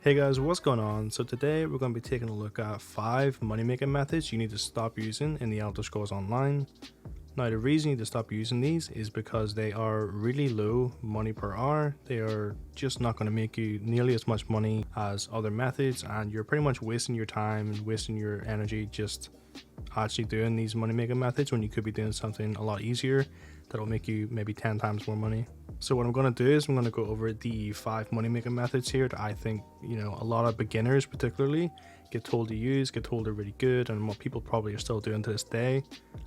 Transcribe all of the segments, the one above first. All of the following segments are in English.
Hey guys, what's going on? So today we're going to be taking a look at 5 money making methods you need to stop using in the Elder Scrolls Online. Now the reason you need to stop using these is because they are really low money per hour. They are just not going to make you nearly as much money as other methods, and you're pretty much wasting your time and wasting your energy just actually doing these money making methods when you could be doing something a lot easier that'll make you maybe 10 times more money. So what I'm going to do is I'm going to go over the 5 money making methods here that I think, a lot of beginners particularly get told to use, get told are really good, and what people probably are still doing to this day,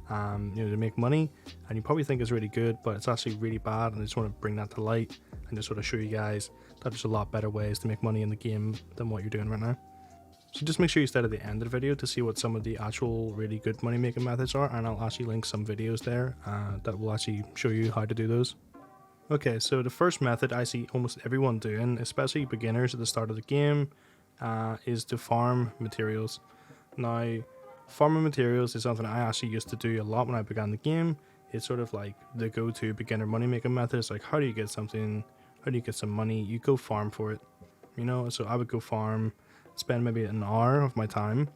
to make money. And you probably think it's really good, but it's actually really bad, and I just want to bring that to light and just sort of show you guys that there's a lot better ways to make money in the game than what you're doing right now. So just make sure you stay at the end of the video to see what some of the actual really good money making methods are, and I'll actually link some videos there that will actually show you how to do those. Okay, so the first method I see almost everyone doing, especially beginners at the start of the game, is to farm materials. Now, farming materials is something I actually used to do a lot when I began the game. It's sort of like the go-to beginner money making method. It's like, how do you get something, how do you get some money? You go farm for it, so I would go farm, spend maybe an hour of my time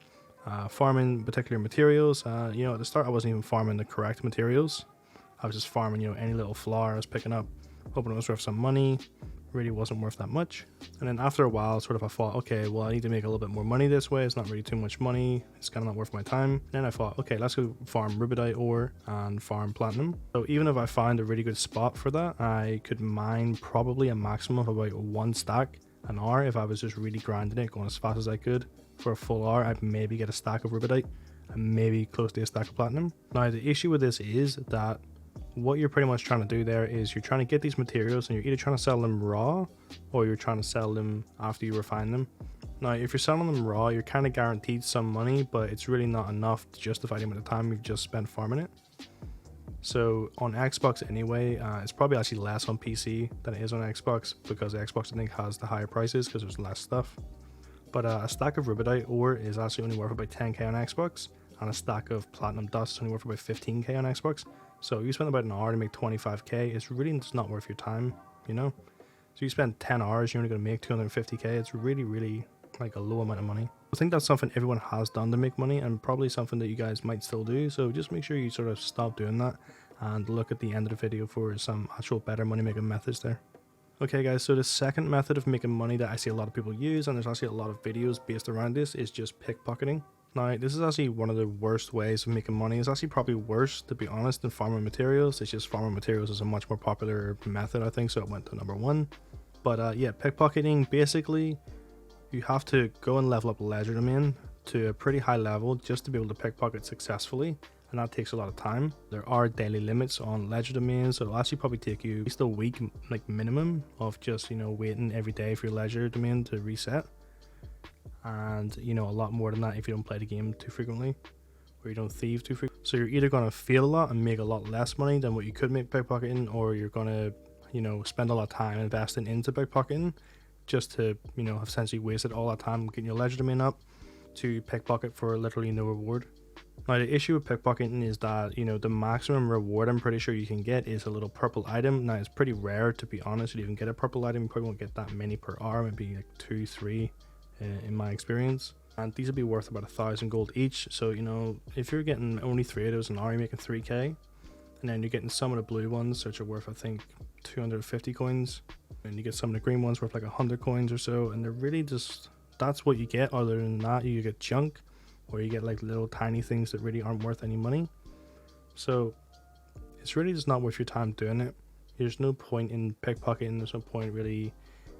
farming particular materials. At the start I wasn't even farming the correct materials. I was just farming, any little flower I was picking up, hoping it was worth some money. Really wasn't worth that much. And then after a while, sort of I thought, okay, well, I need to make a little bit more money this way. It's not really too much money. It's kind of not worth my time. Then I thought, okay, let's go farm rubidite ore and farm platinum. So even if I find a really good spot for that, I could mine probably a maximum of about 1 stack an hour. If I was just really grinding it, going as fast as I could for a full hour, I'd maybe get a stack of rubidite and maybe close to a stack of platinum. Now the issue with this is that what you're pretty much trying to do there is you're trying to get these materials, and you're either trying to sell them raw or you're trying to sell them after you refine them. Now if you're selling them raw, you're kind of guaranteed some money, but it's really not enough to justify the amount of time you've just spent farming it. So on Xbox anyway, it's probably actually less on PC than it is on Xbox, because Xbox I think has the higher prices because there's less stuff. But a stack of rubidite ore is actually only worth about 10k on Xbox, and a stack of platinum dust is only worth about 15k on Xbox. So you spend about an hour to make 25k. It's really just not worth your time, So you spend 10 hours, you're only going to make 250k. It's really like a low amount of money. I think that's something everyone has done to make money, and probably something that you guys might still do. So just make sure you sort of stop doing that and look at the end of the video for some actual better money making methods there. Okay guys, so the second method of making money that I see a lot of people use, and there's actually a lot of videos based around this, is just pickpocketing. Now this is actually one of the worst ways of making money. It's actually probably worse, to be honest, than farming materials. It's just farming materials is a much more popular method, I think, so it went to number 1. But yeah, pickpocketing, basically you have to go and level up legerdemain to a pretty high level just to be able to pickpocket successfully, and that takes a lot of time. There are daily limits on legerdemain, so it'll actually probably take you at least a week, like minimum, of just waiting every day for your legerdemain to reset. And a lot more than that if you don't play the game too frequently, or you don't thieve too frequently. So you're either going to fail a lot and make a lot less money than what you could make pickpocketing, or you're going to spend a lot of time investing into pickpocketing just to have essentially wasted all that time getting your legerdemain up to pickpocket for literally no reward. Now the issue with pickpocketing is that the maximum reward I'm pretty sure you can get is a little purple item. Now it's pretty rare, to be honest, to even get a purple item. You probably won't get that many per hour, maybe like 2-3 in my experience, and these will be worth about 1,000 gold each. So if you're getting only 3 of those an hour, you're making 3k, and then you're getting some of the blue ones which are worth I think 250 coins, and you get some of the green ones worth like 100 coins or so, and they're really just, that's what you get. Other than that, you get junk, or you get like little tiny things that really aren't worth any money. So it's really just not worth your time doing it. There's no point in pickpocketing. There's no point really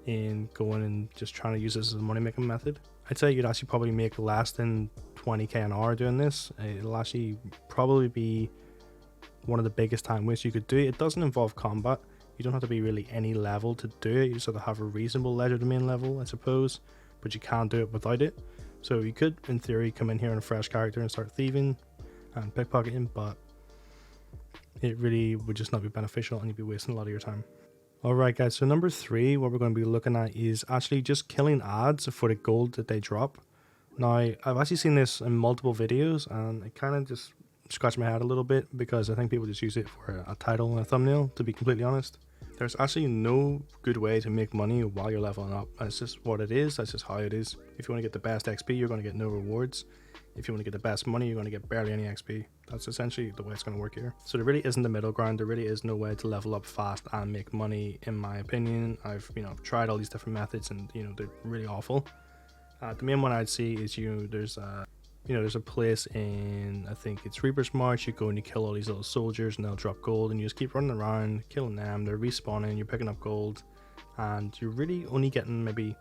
in going and just trying to use this as a money making method. I'd say you'd actually probably make less than 20k an hour doing this. It'll actually probably be one of the biggest time wastes you could do. It doesn't involve combat. You don't have to be really any level to do it. You just have to have a reasonable legerdemain level, I suppose, but you can't do it without it. So you could, in theory, come in here on a fresh character and start thieving and pickpocketing, but it really would just not be beneficial, and you'd be wasting a lot of your time. Alright guys, so number 3, what we're going to be looking at is actually just killing ads for the gold that they drop. Now, I've actually seen this in multiple videos, and it kind of just scratched my head a little bit, because I think people just use it for a title and a thumbnail, to be completely honest. There's actually no good way to make money while you're leveling up. That's just what it is. That's just how it is. If you want to get the best XP, you're going to get no rewards. If you want to get the best money, you're going to get barely any XP. That's essentially the way it's going to work here. So there really isn't a middle ground. There really is no way to level up fast and make money, in my opinion. I've tried all these different methods, and they're really awful. The main one I'd see is there's a place in, I think it's Reaper's March. You go and you kill all these little soldiers and they'll drop gold, and you just keep running around killing them. They're respawning, you're picking up gold, and you're really only getting maybe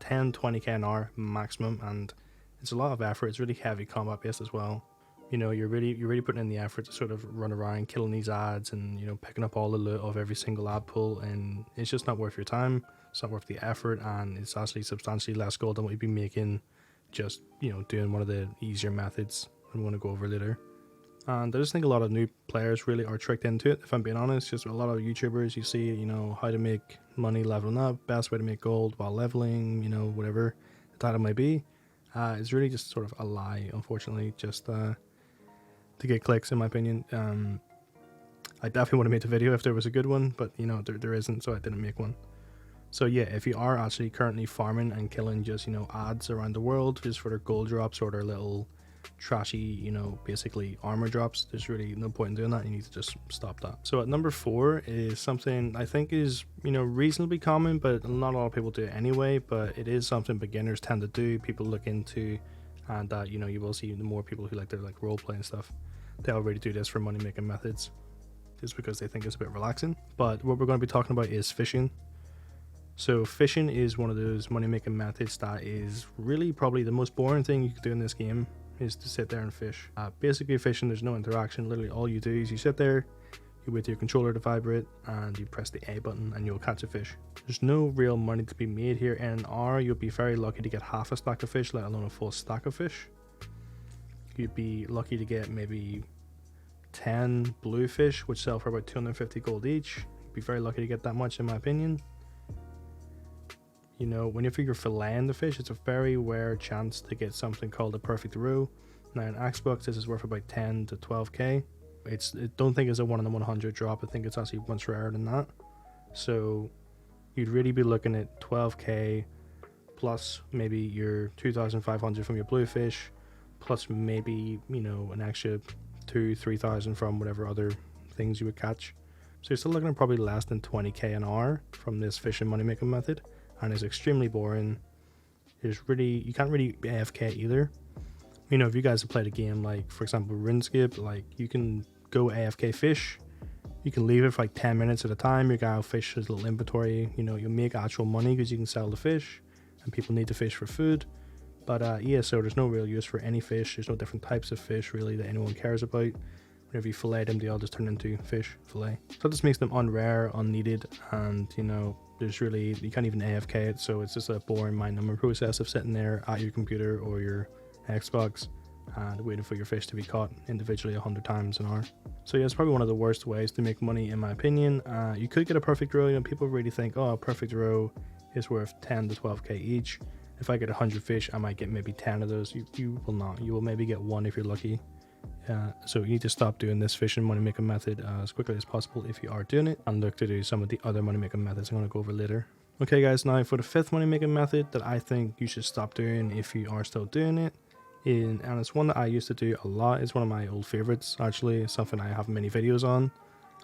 10-20k an hour maximum, and it's a lot of effort. It's really heavy combat based as well. You're really putting in the effort to sort of run around killing these ads and picking up all the loot of every single ad pull, and it's just not worth your time. It's not worth the effort, and it's actually substantially less gold than what you'd be making just doing one of the easier methods I'm going to go over later. And I just think a lot of new players really are tricked into it, if I'm being honest. Just a lot of YouTubers, you see how to make money leveling up, best way to make gold while leveling, whatever the title might be. It's really just sort of a lie, unfortunately, just to get clicks, in my opinion. I definitely would have made a video if there was a good one, but there isn't, so I didn't make one. So yeah, if you are actually currently farming and killing just ads around the world just for their gold drops or their little trashy basically armor drops, there's really no point in doing that. You need to just stop that. So at number 4 is something I think is reasonably common, but not a lot of people do it anyway, but it is something beginners tend to do, people look into, and that you will see the more people who like to role play and stuff, they already do this for money making methods just because they think it's a bit relaxing. But what we're going to be talking about is fishing. So fishing is one of those money making methods that is really probably the most boring thing you could do in this game, is to sit there and fish. Basically fishing, there's no interaction. Literally all you do is you sit there, you wait for your controller to vibrate, and you press the A button and you'll catch a fish. There's no real money to be made here. In an hour you'll be very lucky to get half a stack of fish, let alone a full stack of fish. You'd be lucky to get maybe 10 bluefish, which sell for about 250 gold each. You'd be very lucky to get that much, in my opinion. Whenever you're filleting the fish, it's a very rare chance to get something called a perfect row. Now in Xbox, this is worth about 10 to 12k. I don't think it's a 1 in 100 drop. I think it's actually much rarer than that. So you'd really be looking at 12k plus maybe your 2,500 from your bluefish, plus maybe an extra 2,000-3,000 from whatever other things you would catch. So you're still looking at probably less than 20k an hour from this fishing money making method, and it's extremely boring. You can't really be AFK either. If you guys have played a game like, for example, RuneScape, like you can go AFK fish, you can leave it for like 10 minutes at a time. Your guy will fish his little inventory. You'll make actual money because you can sell the fish, and people need to fish for food. But ESO, there's no real use for any fish. There's no different types of fish really that anyone cares about. Whenever you fillet them, they all just turn into fish fillet. So this makes them unrare, unneeded, and you can't even AFK it. So it's just a boring mind numbing process of sitting there at your computer or your Xbox and waiting for your fish to be caught individually 100 times an hour. So yeah, it's probably one of the worst ways to make money, in my opinion. You could get a perfect row. People really think, oh, a perfect row is worth 10 to 12k each. If I get 100 fish, I might get maybe 10 of those. You will not. You will maybe get 1 if you're lucky. So you need to stop doing this fishing money making method as quickly as possible if you are doing it, and look to do some of the other money making methods I'm going to go over later. Okay guys, now for the 5th money making method that I think you should stop doing if you are still doing it, and it's one that I used to do a lot. It's one of my old favorites actually. It's something I have many videos on,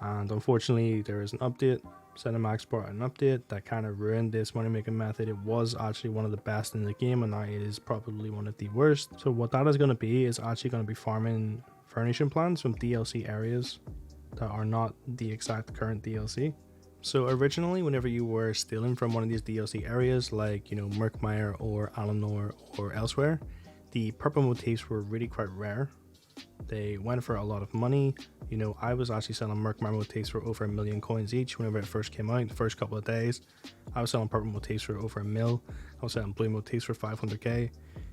and unfortunately there is an update. Cinemax brought an update that kind of ruined this money making method. It was actually one of the best in the game, and now it is probably one of the worst. So what that is going to be is actually going to be farming furnishing plans from DLC areas that are not the exact current DLC. So originally, whenever you were stealing from one of these DLC areas, like Murkmire or Alanor or elsewhere, the purple motifs were really quite rare. They went for a lot of money. I was actually selling Murkmire motifs for over 1 million coins each whenever it first came out. The first couple of days, I was selling purple motifs for over 1 mil. I was selling blue motifs for 500k.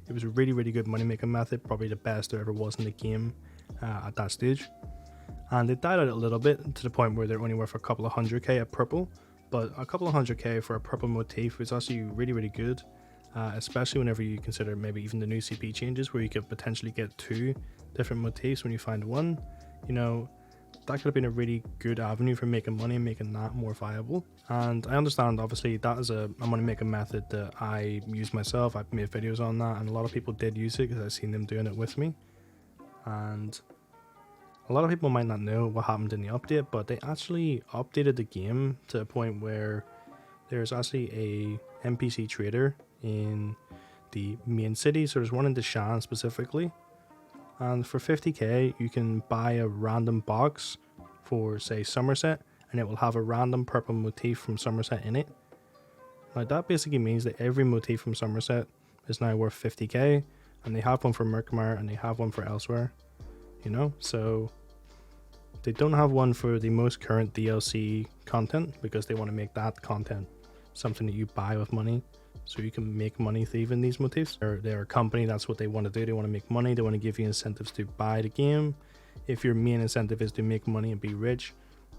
It was a really, really good money making method, probably the best there ever was in the game at that stage. And it died out a little bit to the point where they're only worth a couple of 100k at purple, but a couple of 100k for a purple motif was actually really, really good. Especially whenever you consider maybe even the new CP changes where you could potentially get 2 different motifs when you find one. that could have been a really good avenue for making money and making that more viable. And I understand, obviously, that is a money making method that I use myself. I've made videos on that, and a lot of people did use it because I've seen them doing it with me. And a lot of people might not know what happened in the update, but they actually updated the game to a point where there's actually a NPC trader in the main city. So there's one in Deshan specifically, and for 50k you can buy a random box for, say, Somerset, and it will have a random purple motif from Somerset in it. Now that basically means that every motif from Somerset is now worth 50k, and they have one for Merkmar and they have one for elsewhere, you know. So they don't have one for the most current DLC content because they want to make that content something that you buy with money, so you can make money thieving these motifs. They're a company, that's what they want to do. They want to make money. They want to give you incentives to buy the game. If your main incentive is to make money and be rich,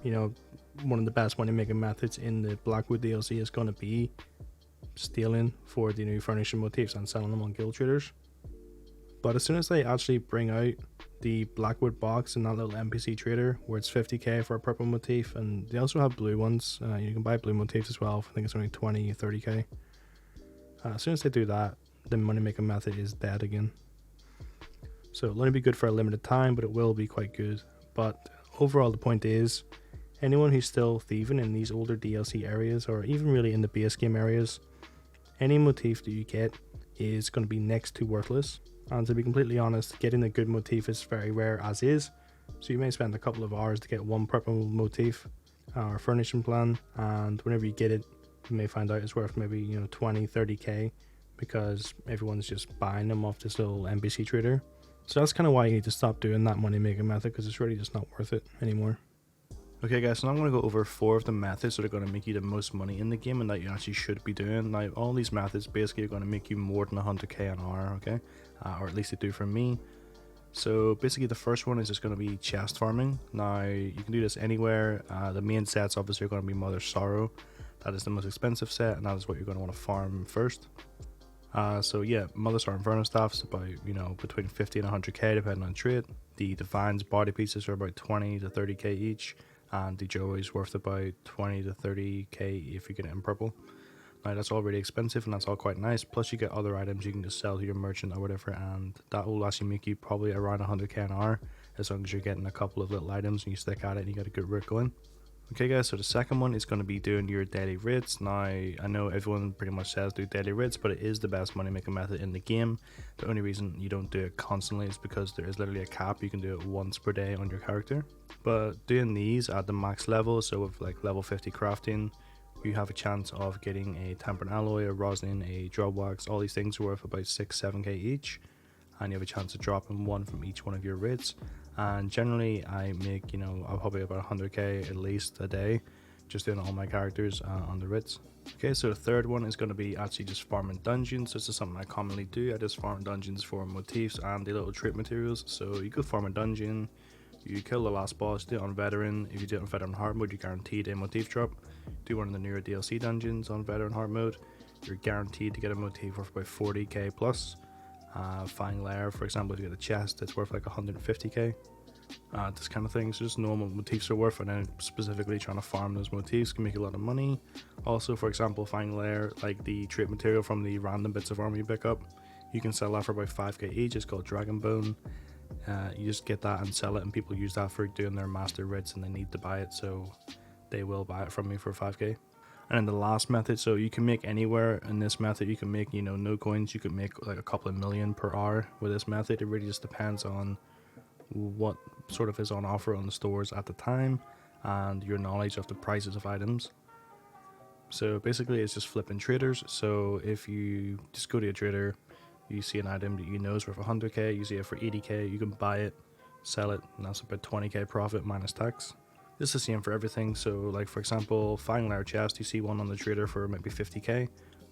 you know, one of the best money making methods in the Blackwood DLC is going to be stealing for the new furnishing motifs and selling them on guild traders. But as soon as they actually bring out the Blackwood box and that little NPC trader where it's 50k for a purple motif, and they also have blue ones, you can buy blue motifs as well. I think it's only 20, 30k. As soon as they do that, the money making method is dead again. So it'll only be good for a limited time, but it will be quite good. But overall, the point is, anyone who's still thieving in these older DLC areas, or even really in the base game areas, any motif that you get is going to be next to worthless. And to be completely honest, getting a good motif is very rare as is. So you may spend a couple of hours to get one purple motif or furnishing plan, and whenever you get it, you may find out it's worth maybe, you know, 20, 30k, because everyone's just buying them off this little NPC trader. So that's kind of why you need to stop doing that money making method, because it's really just not worth it anymore. Okay guys, so now I'm going to go over 4 of the methods that are going to make you the most money in the game and that you actually should be doing. Now all these methods basically are going to make you more than 100k an hour, okay? Or at least they do for me. So basically the first one is just going to be chest farming. Now you can do this anywhere. The main sets obviously are going to be Mother's Sorrow. That is the most expensive set, and that is what you're going to want to farm first. So yeah, Mother's Sorrow Inferno Staff is about, you know, between 50 and 100k depending on trait. The Divine's body pieces are about 20 to 30k each, and the Joey is worth about 20 to 30k if you get it in purple. Now that's all really expensive and that's all quite nice, plus you get other items you can just sell to your merchant or whatever, and that will actually make you probably around 100k an hour as long as you're getting a couple of little items and you stick at it and you got a good route going. Okay guys, so the second one is going to be doing your daily raids. Now I know everyone pretty much says do daily raids, but it is the best money making method in the game. The only reason you don't do it constantly is because there is literally a cap. You can do it once per day on your character, but doing these at the max level, so with like level 50 crafting, you have a chance of getting a tempered alloy, a rosin, a drop wax. All these things are worth about 6-7k each, and you have a chance of dropping one from each one of your raids. And generally I make, you know, I'll probably about 100k at least a day just doing all my characters on the raids. Okay, so the third one is going to be actually just farming dungeons. This is something I commonly do. I just farm dungeons for motifs and the little trait materials. So you could farm a dungeon, you kill the last boss, do it on veteran. If you do it on veteran hard mode, you're guaranteed a motif drop. Do one of the newer DLC dungeons on veteran hard mode, you're guaranteed to get a motif worth about 40k plus. Fine layer, for example, if you get a chest, it's worth like 150k. This kind of thing. So just normal motifs are worth, and then specifically trying to farm those motifs can make a lot of money. Also, for example, fine layer, like the trait material from the random bits of armor you pick up, you can sell that for about 5k each. It's called Dragon Bone. You just get that and sell it, and people use that for doing their master raids and they need to buy it, so they will buy it from me for 5k. And then the last method, so you can make anywhere in this method. You can make, you know, no coins. You can make like a couple of million per hour with this method. It really just depends on what sort of is on offer on the stores at the time and your knowledge of the prices of items. So basically it's just flipping traders. So if you just go to a trader, you see an item that you know is worth 100k, you see it for 80k, you can buy it, sell it, and that's about 20k profit minus tax. This is the same for everything. So like for example, fine layer chest, you see one on the trader for maybe 50k,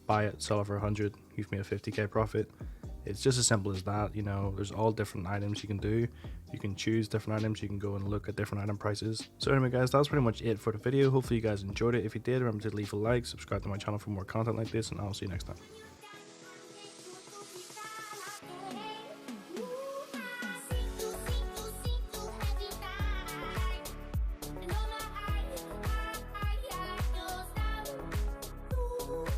buy it, sell it for 100, you've made a 50k profit. It's just as simple as that. You know, there's all different items you can do. You can choose different items, you can go and look at different item prices. So anyway guys, that's pretty much it for the video. Hopefully you guys enjoyed it. If you did, remember to leave a like, subscribe to my channel for more content like this, and I'll see you next time.